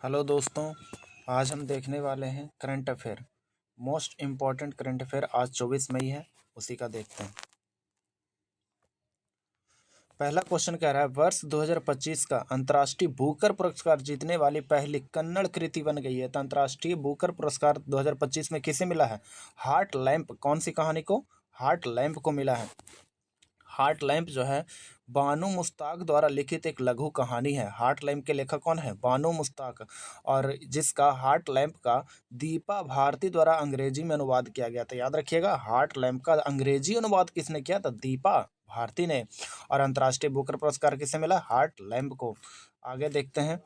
Hello दोस्तों, आज हम देखने वाले हैं current affair. Most important current affair आज 24 मई है, उसी का देखते हैं। पहला क्वेश्चन कह रहा है वर्ष 2025 का अंतर्राष्ट्रीय बुकर पुरस्कार जीतने वाली पहली कन्नड़ कृति बन गई है। तो अंतर्राष्ट्रीय बुकर पुरस्कार 2025 में किसे मिला है? Heart lamp. कौन सी कहानी को? हार्ट लैंप को मिला है। हार्ट लैंप जो है बानू मुश्ताक द्वारा लिखित एक लघु कहानी है। हार्ट लैंप के लेखक कौन है? बानू मुश्ताक। और जिसका हार्ट लैंप का दीपा भारती द्वारा अंग्रेजी में अनुवाद किया गया था। याद रखिएगा, हार्ट लैंप का अंग्रेजी अनुवाद किसने किया था? दीपा भारती ने। और अंतर्राष्ट्रीय बुकर पुरस्कार किसे मिला? हार्ट लैंप को। आगे देखते हैं।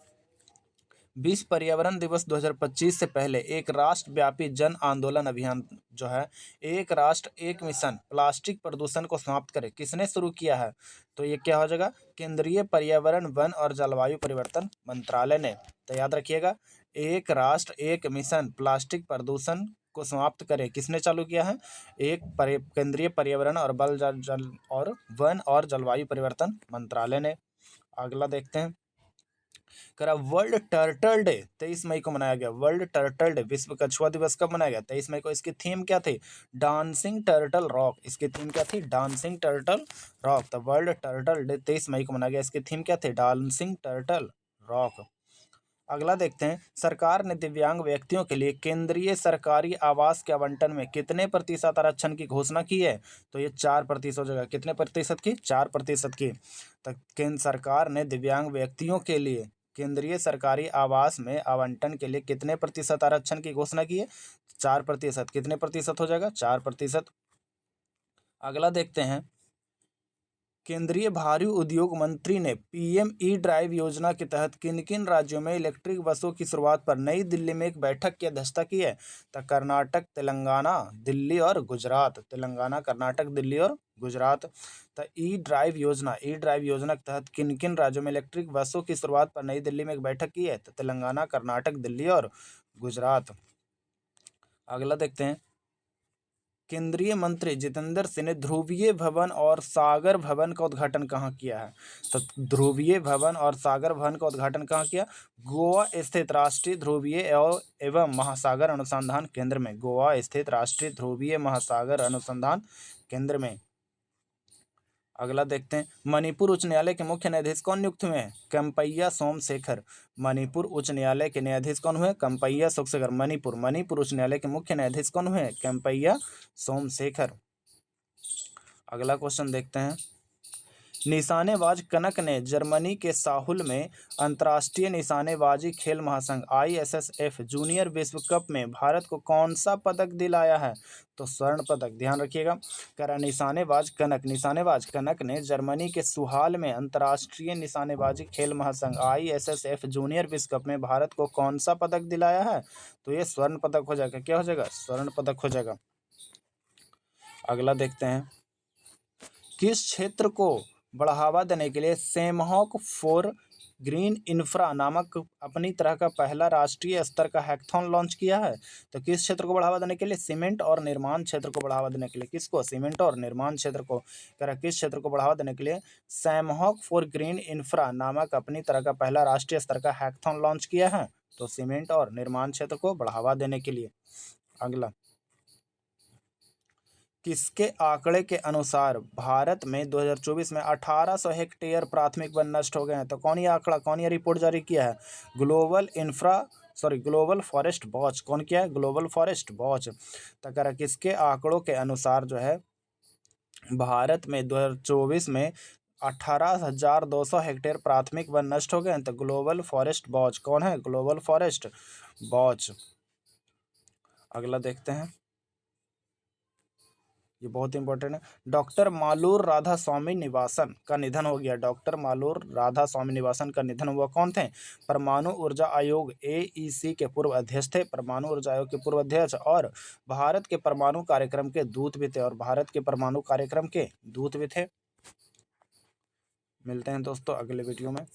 विश्व पर्यावरण दिवस 2025 से पहले एक राष्ट्रव्यापी जन आंदोलन अभियान जो है एक राष्ट्र एक मिशन प्लास्टिक प्रदूषण को समाप्त करे किसने शुरू किया है? तो ये क्या हो जाएगा? केंद्रीय पर्यावरण वन और जलवायु परिवर्तन मंत्रालय ने। तो याद रखिएगा, एक राष्ट्र एक मिशन प्लास्टिक प्रदूषण को समाप्त करे किसने चालू किया है? केंद्रीय पर्यावरण और जल और वन और जलवायु परिवर्तन मंत्रालय ने। अगला देखते हैं। करा वर्ल्ड टर्टल डे 23 मई को मनाया गया। वर्ल्ड टर्टल डे, विश्व कछुआ दिवस कब मनाया गया? 23 मई को। इसकी थीम क्या थी? Dancing turtle rock. इसकी थीम क्या थी? Dancing turtle rock. तो वर्ल्ड टर्टल डे 23 मई को मनाया गया। इसकी थीम क्या थी? Dancing turtle rock. अगला देखते हैं। सरकार ने दिव्यांग व्यक्तियों के लिए केंद्रीय सरकारी आवास के आवंटन में कितने प्रतिशत आरक्षण की घोषणा की है? तो ये 4% हो जाएगा। कितने प्रतिशत की? 4% की। तो केंद्र सरकार ने दिव्यांग व्यक्तियों के लिए केंद्रीय सरकारी आवास में आवंटन के लिए कितने प्रतिशत आरक्षण की घोषणा की है? 4%। कितने प्रतिशत हो जाएगा? 4%। अगला देखते हैं। केंद्रीय भारी उद्योग मंत्री ने पीएम ई ड्राइव योजना के तहत किन किन राज्यों में इलेक्ट्रिक बसों की शुरुआत पर नई दिल्ली में एक बैठक की अध्यक्षता की है? तो कर्नाटक, तेलंगाना, दिल्ली और गुजरात। तेलंगाना, कर्नाटक, दिल्ली और गुजरात। तो ई ड्राइव योजना के तहत किन किन राज्यों में इलेक्ट्रिक बसों की शुरुआत पर नई दिल्ली में एक बैठक की है? तो तेलंगाना, कर्नाटक, दिल्ली और गुजरात। अगला देखते हैं। केंद्रीय मंत्री जितेंद्र सिंह ने ध्रुवीय भवन और सागर भवन का उद्घाटन कहाँ किया है? तो ध्रुवीय भवन और सागर भवन का उद्घाटन कहाँ किया? गोवा स्थित राष्ट्रीय ध्रुवीय एवं महासागर अनुसंधान केंद्र में। गोवा स्थित राष्ट्रीय ध्रुवीय महासागर अनुसंधान केंद्र में। अगला देखते हैं। मणिपुर उच्च न्यायालय के मुख्य न्यायाधीश कौन नियुक्त हुए हैं? कम्पैया सोमशेखर। मणिपुर उच्च न्यायालय के न्यायाधीश कौन हुए? कम्पैया सोमशेखर। मणिपुर उच्च न्यायालय के मुख्य न्यायाधीश कौन हुए? कम्पैया सोमशेखर। अगला क्वेश्चन देखते हैं। निशानेबाज कनक ने जर्मनी के साहुल में अंतर्राष्ट्रीय निशानेबाजी खेल महासंघ ISSF जूनियर विश्व कप में भारत को कौन सा पदक दिलाया है? तो स्वर्ण पदक। ध्यान रखिएगा। करा निशानेबाज कनक ने जर्मनी के सुहाल में अंतर्राष्ट्रीय निशानेबाजी खेल महासंघ ISSF जूनियर विश्व कप में भारत को कौन सा पदक दिलाया है? तो ये स्वर्ण पदक हो जाएगा। क्या हो जाएगा? स्वर्ण पदक हो जाएगा। अगला देखते हैं। किस क्षेत्र को बढ़ावा देने के लिए सेमहॉक फॉर ग्रीन इंफ्रा नामक अपनी तरह का पहला राष्ट्रीय स्तर का हैकाथॉन लॉन्च किया है? तो किस क्षेत्र को बढ़ावा देने के लिए? सीमेंट और निर्माण क्षेत्र को बढ़ावा देने के लिए। किसको? सीमेंट और निर्माण क्षेत्र को। कह रहा किस क्षेत्र को बढ़ावा देने के लिए सेमहॉक फॉर ग्रीन इंफ्रा नामक अपनी तरह का पहला राष्ट्रीय स्तर का हैकाथॉन लॉन्च किया है? तो सीमेंट और निर्माण क्षेत्र को बढ़ावा देने के लिए। अगला, किसके आंकड़े के अनुसार भारत में 2024 में 1800 हेक्टेयर प्राथमिक वन नष्ट हो गए हैं? तो कौन ये रिपोर्ट जारी किया है? Global forest watch. कौन किया है? Global forest watch. तो कह रहा किसके आंकड़ों के अनुसार जो है भारत में 2024 में 18,200 हेक्टेयर प्राथमिक वन नष्ट हो गए हैं? तो ग्लोबल फॉरेस्ट वॉच। कौन है? Global forest watch. अगला देखते हैं। ये बहुत इंपॉर्टेंट है। डॉक्टर मालूर राधा स्वामी निवासन का निधन हो गया। डॉक्टर मालूर राधा स्वामी निवासन का निधन हुआ। कौन थे? परमाणु ऊर्जा आयोग AEC के पूर्व अध्यक्ष थे। परमाणु ऊर्जा आयोग के पूर्व अध्यक्ष और भारत के परमाणु कार्यक्रम के दूत भी थे। मिलते हैं दोस्तों अगले वीडियो में।